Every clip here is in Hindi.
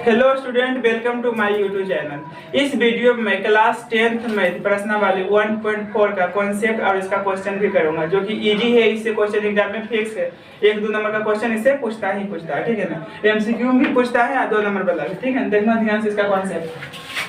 Hello student, welcome to my YouTube channel. इस वीडियो में मैं क्लास 10th मैथ प्रश्नावली 1.4 का कॉन्सेप्ट और इसका क्वेश्चन भी करूंगा, जो कि इजी है। इससे क्वेश्चन एग्जाम में फिक्स है, 1-2 नंबर का क्वेश्चन इससे पूछता ही पूछता है, ठीक है ना। एमसीक्यू भी पूछता है 2 नंबर वाला भी, ठीक है। देखना ध्यान से इसका कॉन्सेप्ट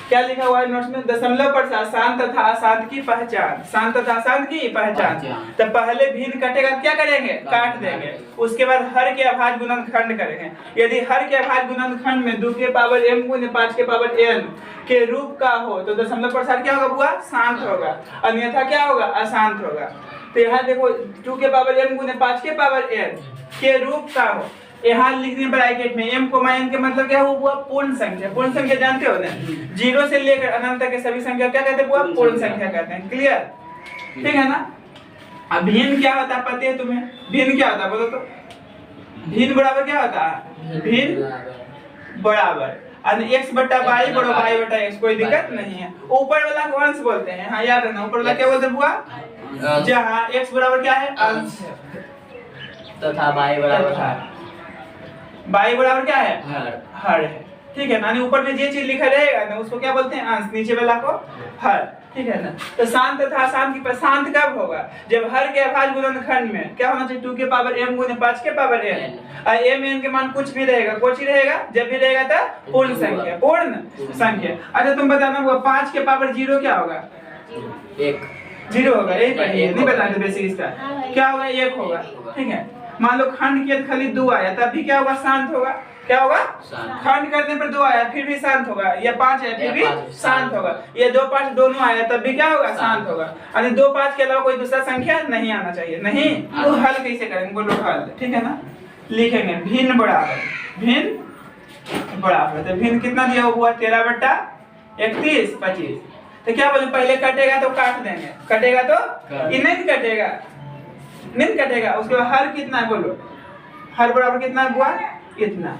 क्या लिखा हुआ है नोट्स में। दशमलव प्रसार शांत तथा अशांत की पहचान, शांत तथा अशांत की पहचान। तो पहले भिन्न कटेगा, क्या करेंगे? काट देंगे। उसके बाद हर के अभाज्य गुणनखंड करेंगे। यदि हर के अभाज्य गुणनखंड में 2 के पावर m गुने 5 के पावर n के रूप का हो तो दशमलव प्रसार क्या होगा बुआ? शांत होगा, अन्यथा क्या होगा? अशांत होगा। तो यहाँ देखो 2 के पावर m गुने 5 के पावर n के रूप का हो, यहाँ लिखने ब्रैकेट में m को n के मतलब क्या हुआ? पूर्ण संख्या। पूर्ण संख्या जानते हो ना, 0 से लेकर अनंत तक के सभी संख्या क्या कहते हैं बुआ? पूर्ण संख्या कहते हैं। क्लियर? ठीक है ना। अब भिन्न क्या होता है पता है तुम्हें? भिन्न क्या होता है बोलो तो? भिन्न बराबर क्या होता है? भिन्न बराबर x बटा y बड़ा y बटा x, कोई दिक्कत नहीं है। ऊपर वाला को अंश बोलते हैं, हाँ याद रखना। ऊपर वाला क्या बोलते हैं बुआ? जहाँ x बराबर क्या है? अंश तथा y बराबर हर। y बराबर क्या है? हर है, ठीक है ना। ऊपर में जो चीज लिखा रहेगा ना उसको क्या बोलते हैं? अंश। नीचे वाला को हर, ठीक है ना। तो शांत तथा अशांत की शांत कब होगा? जब हर के अभाज्य गुणनखंड में क्या होना चाहिए? 2 के पावर m गुने 5 के पावर n और m n के मान कुछ भी रहेगा, कुछ ही रहेगा। जब भी रहेगा तो पूर्ण संख्या, पूर्ण संख्या। अच्छा तुम बताना वो 5 के पावर 0 क्या होगा? 1 0 होगा। यही पढ़िए, नहीं बताते बेसिक इसका क्या होगा? 1 होगा, ठीक है। मान लो खंड किया खाली 2 आया तब भी क्या होगा? शांत होगा। क्या होगा? खंड करने पर 2 आया फिर भी शांत होगा। या 5 है फिर भी शांत होगा। ये 2 5 दोनों आया तब भी क्या होगा? शांत होगा। यानी 2 5 के अलावा कोई दूसरा संख्या नहीं आना चाहिए। नहीं तो हल कैसे करेंगे बोलो? हल, ठीक है ना। लिखेंगे भिन्न बराबर, भिन्न बराबर। तो भिन्न कितना दिया हुआ? 13 बटा 31 25। तो क्या बोले? पहले कटेगा तो काट देंगे, कटेगा तो ये नहीं कटेगा, नहीं कटेगा। उसके बाद हर कितना है बोलो? हर बराबर कितना हुआ? इतना।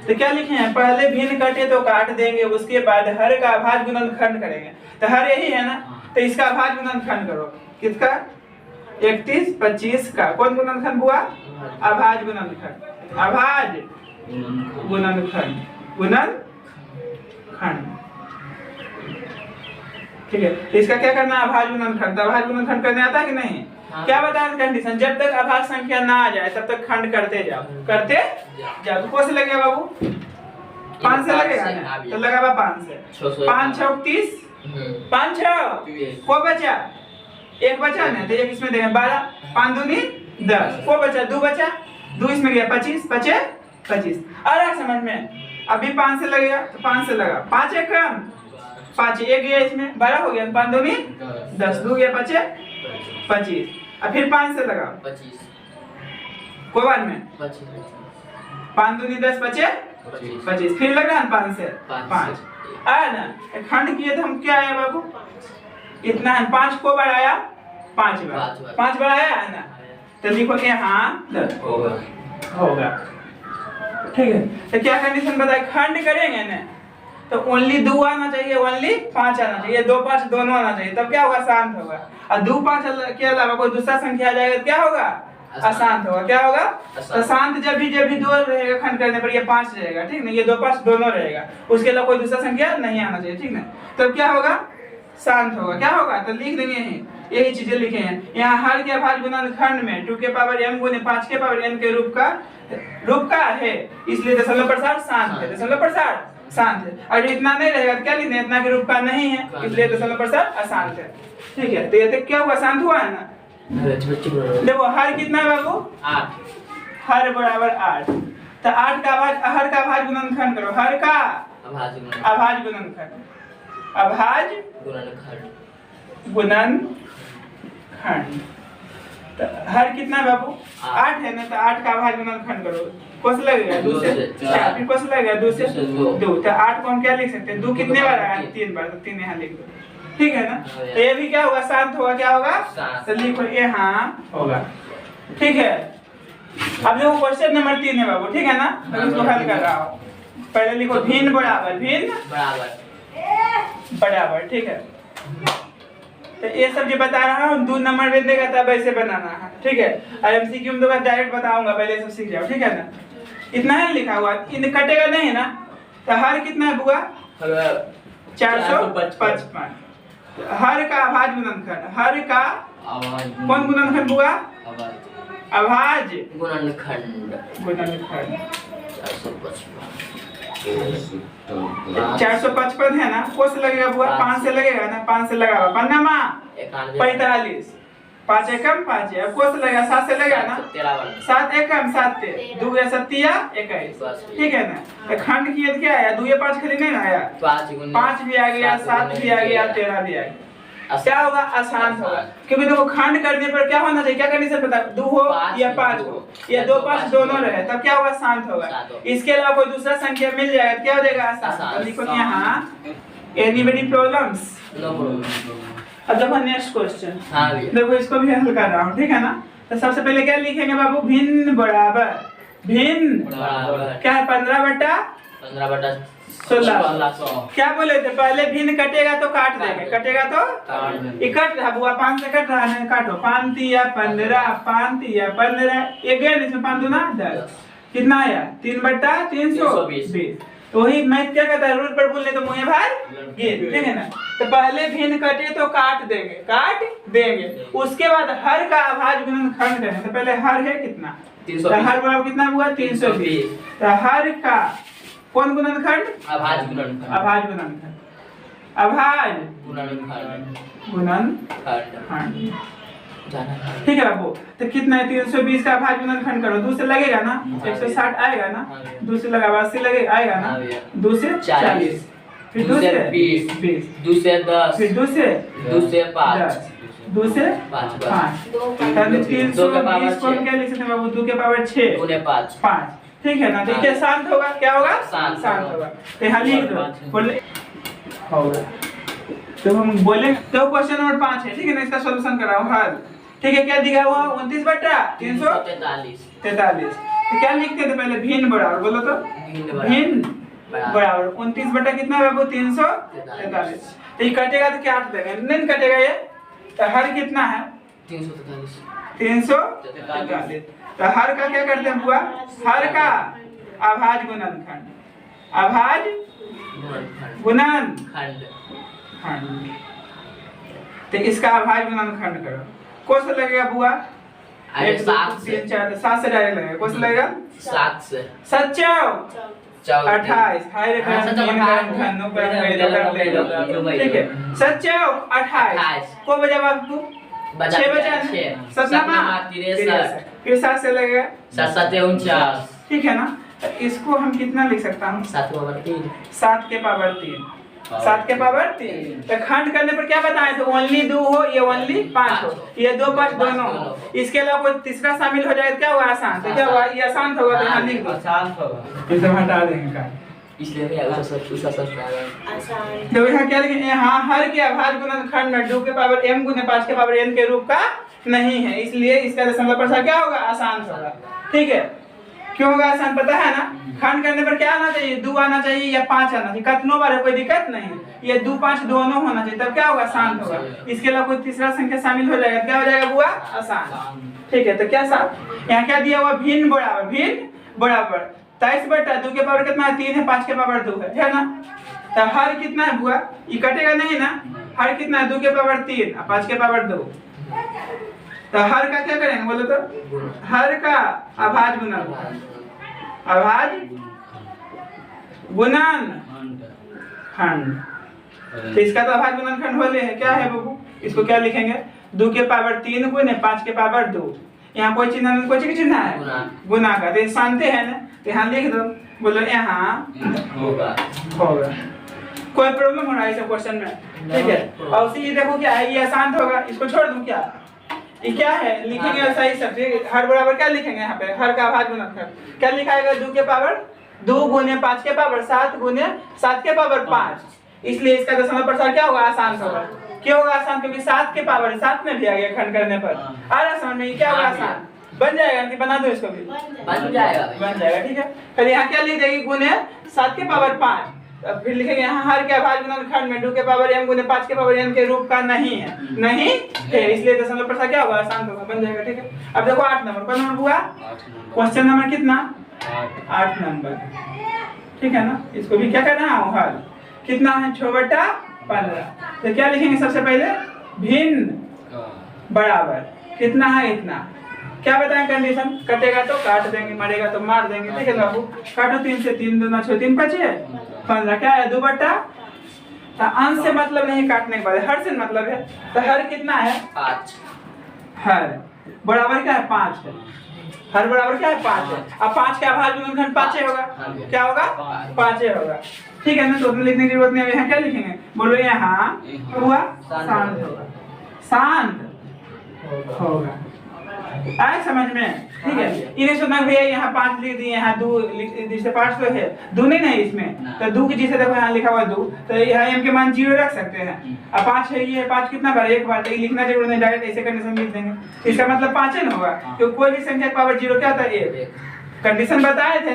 तो क्या लिखे हैं? पहले भिन्न कटे तो काट देंगे, उसके बाद हर का अभाज्य गुणनखंड करेंगे। तो हर यही है ना, तो इसका अभाज्य गुणनखंड करो। किसका? 31 25 का कौन गुणनखंड हुआ? अभाज्य गुणनखंड, अभाज्य गुणनखंड, गुणनखंड, ठीक है। तो इसका क्या करना है? अभाज्य गुणनखंड। अभाज्य गुणनखंड करने आता है कि नहीं? क्या बताया कंडीशन? जब तक अभाज्य संख्या ना आ जाए तब तक खंड करते जाओ, करते जाओ। तो कौन से लगेगा बाबू? 5 से लगेगा ना, तो लगा 5 से। 5 6 30, 5 6 को बचा? 1 बचा ना, तो 1 इसमें देंगे 12, 5 दूनी 10, को बचा? 2 बचा, 2 इसमें गया 25, 25। आ रहा समझ में? अभी 5 से लगेगा तो 5 से लगा, 5 1 कम, 5 1 गया इसमें 12 हो गया, 5 दूनी 10, 2 गया 5 25। अब फिर 5 से लगा 25 को बाद में 5 दूनी 10 25। फिर लगा 5 से 5 आया ना। खंड किए तो हम क्या आया बाबू? इतना है। 5 को बार आया? 5 बार आया है ना। तो लिखो यहाँ होगा, ठीक है। तो क्या कंडीशन बताए? खंड करेंगे ना तो ओनली 2 आना चाहिए, ओनली 5 आना चाहिए। 2 5 दोनों आना चाहिए, तब क्या होगा? शांत होगा। और 2 5 के अलावा कोई दूसरा संख्या आ जाएगा क्या होगा? अशांत होगा। क्या होगा? अशांत। जब भी 2 रहेगा खंड करने पर, ये 5 रहेगा, ठीक ना। ये 2 5 दोनों रहेगा, उसके अलावा कोई दूसरा संख्या नहीं आना चाहिए, ठीक ना। तब क्या होगा? शांत होगा। क्या होगा? तो लिख देंगे यही चीजें लिखे हैं यहाँ। हर के अभाज्य गुणनखंड में 2 के पावर m गुने 5 के पावर n के रूप का है, इसलिए दशमलव प्रसार शांत है। दशमलव प्रसार शांत है। और इतना नहीं रहेगा तो क्या लिखना? इतना के रूप का नहीं है, इसलिए दशमलव प्रसार अशांत है, ठीक है। तो ये तो क्या हुआ? शांत हुआ है ना। देखो हर कितना है बाबू? 8। हर बराबर 8। तो 8 का हर का अभाज्य गुणनखंड करो। हर का अभाज्य गुणनखंड, अभाज्य गुणनखंड। तो हर कितना है बाबू? 8 है ना। तो 8 का अभाज्य गुणनखंड करो। कौन सा लगेगा? 2 से 4। फिर कौन सा लगेगा? 2 से 2। तो 8 को हम क्या लिख सकते हैं? 2 कितने बार आया? 3 बार, तो 3 यहाँ लिख दो, ठीक है ना। तो ये भी क्या होगा? शांत होगा। क्या होगा? तो लिखो यहाँ होगा, ठीक है। अब देखो क्वेश्चन नंबर 3 है बाबू, ठीक है ना। तो इसको हल कर रहा हूँ। पहले लिखो भिन्न बराबर, भिन्न बराबर, ठीक है। तो ये सब जो बता रहा हूँ 2 नंबर में देगा तब ऐसे बनाना है, ठीक है। और एमसीक्यू में तो डायरेक्ट बताऊंगा, पहले सब सीख जाओ, ठीक है ना। इतना है लिखा हुआ, इन कटेगा नहीं ना, तो हर कितना है बुआ? 455। हर का अभाज्य गुणनखंड, हर का कौन गुणनखंड बुआ? अभाज्य गुणनखंड। 455 है ना, को से लगेगा बुआ? 5 से लगेगा ना, 5 से लगा पन्ना माँ 45, 5 एकम 5 है, अब को से लगेगा? 7 से लगेगा ना, 7 एकम 7 ते 2 या 7 या 21, ठीक है ना। तो खंड की क्या आया? 2 या 5 खाली नहीं ना आया, 5 भी आ गया, 7 भी आ गया, 13 भी आ गया। क्या होगा? आसान होगा, क्योंकि देखो खंड करने पर क्या होना चाहिए, क्या कंडीशन बता? 2 हो या 5 हो या 2 5 दोनों रहे, तब क्या होगा? शांत होगा। इसके अलावा कोई दूसरा संख्या मिल जाएगा, क्या हो जाएगा? आसान। तो लिखो यहाँ एनीबडी प्रॉब्लम्स? अब देखो नेक्स्ट क्वेश्चन, देखो इसको भी हल कर रहा हूँ, ठीक है ना। तो सबसे पहले क्या लिखेंगे बाबू? भिन्न बराबर, भिन्न क्या है? 15/16। क्या बोले थे पहले? भिन्न कटेगा तो काट देंगे, कटेगा तो इकट रहा बुआ, 5 से कट रहा है, काटो। 5 या 15, 5 या 15, अगेन इसमें 5 दूना 10, कितना आया? 3/320। वही मैथ क्या कहता है? रूल पर बोलने तो मुँह भर गिन, ठीक है ना। तो पहले भिन्न कटे तो काट देंगे, काट देंगे। उसके बाद हर का अभाज्य गुणनखंड करेंगे। तो पहले हर है कितना? 320। तो हर बराबर कितना हुआ? 320। तो हर का कौन गुणनखंड? अभाज्य गुणनखंड। अभाज्य गुणनखंड, अभाज्य गुणनखंड, ठीक है बाबू। तो कितना है? 320 का अभाज्य गुणनखंड करो, 2 से लगेगा ना, 160 आएगा ना, 2 से लगा 80 लगेगा, आएगा ना, 2 से 40, फिर 2 से 20, 2 से 10, फिर 2 से 5, 2 से 5, 320 को हम क्या लिख सकते हैं बाबू? 2 के पावर 6 गुने 5, ठीक है ना। तो ये शांत होगा, क्या होगा? शांत होगा। तो यहाँ लिख दो, बोले होगा। तो हम बोले तो क्वेश्चन नंबर 5 है, ठीक है ना। इसका सॉल्यूशन कराओ, हल, ठीक है। क्या दिया हुआ? 29/343। तो क्या लिखते थे पहले? भिन्न बराबर, बोलो तो भिन्न बराबर 29 बटा कितना है बाबू? 343। तो ये कटेगा तो क्या देंगे? नहीं कटेगा ये। तो हर कितना है? 343। तो हर का क्या करते हैं बुआ? हर का अभाज्य गुणनखंड, अभाज्य गुणनखंड। तो इसका अभाज्य गुणनखंड करो, कौन सा लगेगा बुआ? 1 2 3 4 7 से डायरेक्ट लगेगा, कौन सा लगेगा? 7 से 7 28, हाय रे ठीक है। 7 28 को बजा बाबू? 6 बजा, 7 फिर 7 से लगेगा 7 7 49, ठीक है ना। तो इसको हम कितना लिख सकता हूँ? 7 के पावर 3, 7 के पावर 3, 7 के पावर 3। तो खंड करने पर क्या बताए थे? ओनली 2 हो या ओनली 5 हो, ये 2 5 दोनों हो। इसके अलावा कोई तीसरा शामिल हो जाए तो क्या हुआ? आसान। तो क्या हुआ? ये आसान होगा, तो यहाँ लिख दो आसान होगा, इसे हटा देंगे का, इसलिए भैया उसा सब आसान। तो यहाँ क्या लिखेंगे? यहाँ हर के अभाज्य गुणनखंड में 2 के पावर m गुने 5 के पावर n के रूप का नहीं है, इसलिए इसका दशमलव प्रसार क्या होगा? आसान होगा, ठीक है। क्यों होगा आसान? पता है ना। खंड करने पर क्या आना चाहिए? 2 आना चाहिए या 5 आना चाहिए, कितनों बार है, कोई दिक्कत नहीं। ये 2 5 दोनों होना चाहिए, तब क्या होगा? शांत होगा। इसके अलावा कोई तीसरा संख्या शामिल हो जाएगा, क्या हो जाएगा बुआ? आसान, ठीक है। तो क्या साहब यहाँ क्या दिया हुआ? भिन्न बराबर, भिन्न बराबर 23/2 के पावर कितना है? 3 है, 5 के पावर 2 है ना। तो हर कितना है बुआ? ये कटेगा नहीं ना। हर कितना है? 2 के पावर 3 और 5 के पावर 2। तो हर का क्या करेंगे बोलो तो? हर का अभाज्य गुणनखंड, अभाज्य गुणनखंड। तो इसका तो अभाज्य गुणनखंड होले है, क्या है बाबू? इसको क्या लिखेंगे? 2 के पावर 3 गुने 5 के पावर 2। यहाँ कोई चिन्ह नहीं, कोई चिन्ह है गुना का, तो शांति है ना। तो यहाँ लिख दो, बोलो यहाँ होगा, होगा। कोई प्रॉब्लम हो रहा है इस क्वेश्चन में, ठीक है। और उसी ये देखो क्या है, ये आसान होगा, इसको छोड़ दूं क्या? ये क्या है? लिखेंगे वैसा ही सब, हर बराबर क्या लिखेंगे यहाँ पे? हर का अभाज्य गुणनखंड क्या लिखाएगा? 2 के पावर 2 गुने 5 के पावर 7 गुने 7 के पावर 5। इसलिए इसका दशमलव प्रसार क्या होगा? आसान होगा। क्यों होगा आसान? क्योंकि 7 के पावर 7 में भी आ गया खंड करने पर, आ रहा समझ में? क्या होगा? आसान बन जाएगा कि बना दो इसको भी? बन जाएगा, बन जाएगा, ठीक है। फिर यहाँ क्या लिख देंगे? गुने 7 के पावर 5। फिर लिखेंगे यहाँ हर के अभाज्य गुणनखंड में 2 के पावर m गुने 5 के पावर n के रूप का नहीं है, नहीं है, इसलिए दशमलव प्रसार क्या होगा? आसान होगा, बन जाएगा, ठीक है। अब देखो 8 नंबर, कौन नंबर हुआ? क्वेश्चन नंबर कितना? 8 नंबर, ठीक है ना। इसको भी क्या कर रहा हूँ हल। कितना है 6/15। तो क्या लिखेंगे सबसे पहले भिन्न बराबर कितना है इतना। क्या बताएं कंडीशन, कटेगा तो काट देंगे, मरेगा तो मार देंगे। ठीक है बाबू, काटो 3 से 3 दूना 6 3 5 15 क्या है 2/। तो अंश से मतलब नहीं काटने के बाद हर से मतलब है। तो हर कितना है 5। हर बराबर क्या है 5 है। हर बराबर क्या है 5 है। अब 5 का अभाज्य गुणनखंड 5 होगा। क्या होगा 5 होगा। ठीक है ना। तो उसमें लिखने की जरूरत नहीं है। यहाँ क्या लिखेंगे बोलो, यहाँ हुआ शांत होगा। शांत होगा। आए समझ में। ठीक है। इन्हें सुना भैया यहाँ 5 लिख दिए, यहाँ 2 जिससे 5 तो है 2 नहीं है इसमें। तो 2 की जिसे देखो यहाँ लिखा हुआ 2, तो यहाँ m के मान 0 रख सकते हैं। अब 5 है, ये 5 कितना बार एक बार, लिखना जरूर नहीं, डायरेक्ट ऐसे कंडीशन लिख देंगे। इसका मतलब 5 है ना होगा, क्योंकि कोई भी संख्या पावर 0 क्या होता है 1। कंडीशन बताए थे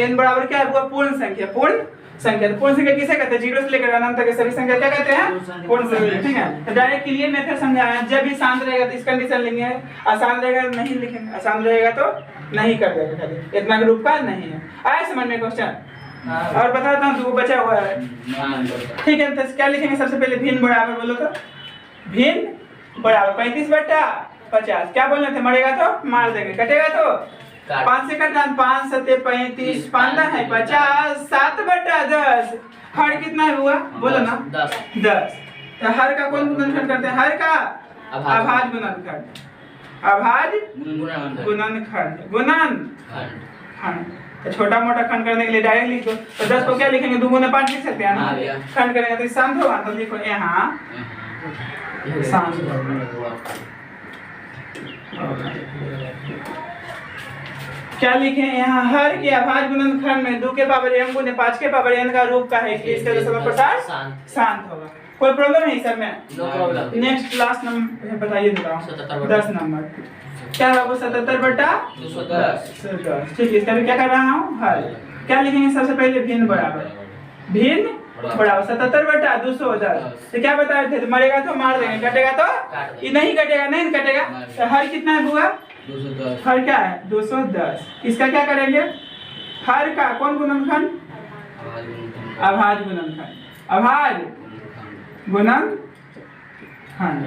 n बराबर क्या है पूर्ण संख्या। पूर्ण संख्या, तो पूर्ण संख्या किसे कहते हैं 0 से लेकर अनंत तक के सभी संख्या क्या कहते हैं पूर्ण संख्या। ठीक है। तो डायरेक्ट क्लियर मेथड समझाया। जब भी शांत रहेगा तो इस कंडीशन लेंगे, आसान रहेगा नहीं लिखेंगे, आसान रहेगा तो नहीं कर देंगे, खाली इतना ग्रुप का नहीं है। आया समझ में क्वेश्चन। और बताता हूँ 2 बचा हुआ है। ठीक है। तो क्या लिखेंगे सबसे पहले भिन्न बराबर, बोलो तो भिन्न बराबर 35/50। क्या बोलने थे, मरेगा तो मार देंगे, कटेगा तो 5 से कटना 5 7 35 15 है 50 7/10। हर कितना है हुआ बोलो ना 10। तो हर का कौन गुणनखंड करते हैं, हर का अभाज्य गुणनखंड। अभाज्य गुणनखंड गुणनखंड। तो छोटा मोटा खंड करने के लिए डायरेक्ट लिख दो। तो 10 को क्या लिखेंगे 2 गुना 5 लिख सकते हैं ना। खंड करेंगे तो शांत होगा, तो लिखो यहाँ शांत होगा। क्या लिखे यहाँ हर के अभाज्य गुणनखंड में 2 के पावर m गुने 5 के पावर n का रूप का है, इसलिए इसका दशमलव प्रसार शांत होगा। कोई प्रॉब्लम है सब में? No problem. Next last number बताइए, 10 नंबर क्या बाबू 77/210। ठीक है। इसका भी क्या कर रहा हूँ हल। क्या लिखेंगे सबसे पहले भिन्न बराबर, भिन्न बराबर 77/210। तो क्या बताए थे, मरेगा तो मार देंगे, कटेगा तो ये नहीं कटेगा, नहीं कटेगा। तो हर कितना है हुआ 210। हर क्या है 210। इसका क्या करेंगे, हर का कौन गुणनखंड अभाज्य गुणनखंड। अभाज्य गुणनखंड।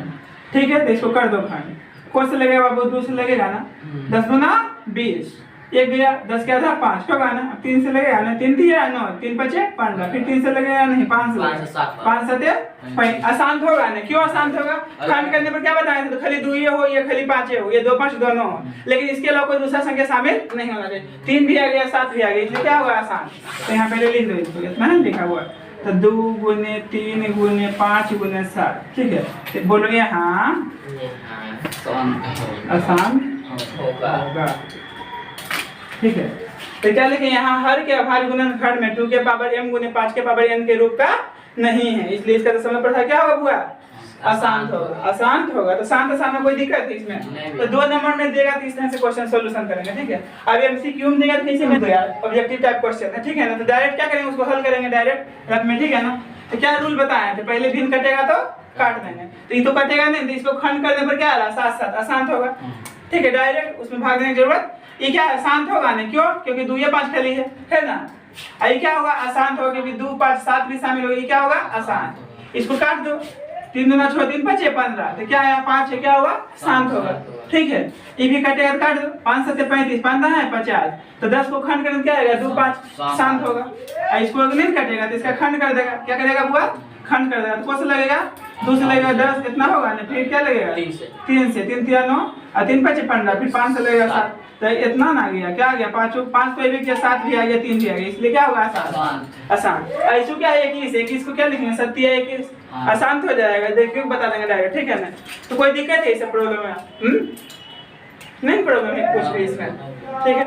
ठीक है। तो इसको कर दो खंड। कौन से लगेगा बाबू 2 से लगेगा ना। 10 गुना 20, 1 गया 10 क्या था 5 होगा ना। 3 से लगेगा ना, 3 दिया 9 3 5 15, फिर 3 से लगेगा नहीं 5 से 5 7 आसान होगा ना। क्यों आसान होगा, खंड करने पर क्या बताया था, तो खाली 2 ये हो, ये खाली 5 हो, ये 2 5 दोनों हो, लेकिन इसके अलावा कोई दूसरा संख्या शामिल नहीं होना चाहिए। 3 भी आ गया 7 भी आ गया, इसलिए क्या होगा आसान। तो यहाँ पहले लिख दो इसको, इतना है लिखा हुआ। तो 2 गुने 3 गुने 5 गुने 7। ठीक है। तो बोलो यहाँ आसान होगा। ठीक है। तो क्या लिखे यहाँ हर के अभाज्य गुणनखंड में 2 के पावर m गुने 5 के पावर n के रूप का नहीं है, इसलिए इसका दशमलव प्रसार क्या होगा बुआ अशांत होगा। अशांत होगा। तो शांत अशांत में कोई दिक्कत है इसमें। तो 2 नंबर में देगा तो इस तरह से क्वेश्चन सॉल्यूशन करेंगे। ठीक है। अब एमसीक्यू में देगा तो कैसे में देगा, ऑब्जेक्टिव टाइप क्वेश्चन है। ठीक है ना। तो डायरेक्ट क्या करेंगे, उसको हल करेंगे डायरेक्ट रफ में। ठीक है ना। तो क्या रूल बताया थे, पहले भिन्न कटेगा तो काट देंगे, तो ये तो कटेगा नहीं, तो इसको खंड करने पर क्या आ रहा साथ साथ अशांत होगा। ठीक है। डायरेक्ट उसमें भाग देने की जरूरत, ये क्या है शांत होगा नहीं, क्यों, क्योंकि 2 या 5 खाली है ना। ये क्या होगा अशांत होगा, क्योंकि 2 5 7 भी शामिल होगी, क्या होगा अशांत। इसको काट दो, 3 दूना 6 3 5 15, तो क्या है 5 है, क्या होगा शांत होगा। ठीक है। ये भी कटेगा तो काट दो, 5 7 35 15 है 50, तो 10 को खंड करें क्या आएगा 2 5 शांत होगा। इसको अगर नहीं कटेगा तो इसका खंड कर देगा, क्या करेगा बुआ खंड कर देगा। तो कौन सा लगेगा 2 से लगेगा 10 कितना होगा ना, फिर क्या लगेगा 3 से 3 3 9 और 3 5 15, फिर 5 से लगेगा 7, तो इतना ना गया, क्या आ गया 5 5 तो भी 7 भी आ गया 3 भी आ गया, इसलिए क्या होगा आसान। आसान। ऐसो क्या है 21 को क्या लिखेंगे 27 आसान हो जाएगा, देखिए बता देंगे डायरेक्ट। ठीक है ना। तो कोई दिक्कत है इस प्रॉब्लम में नहीं, प्रॉब्लम है कुछ भी इसमें। ठीक है।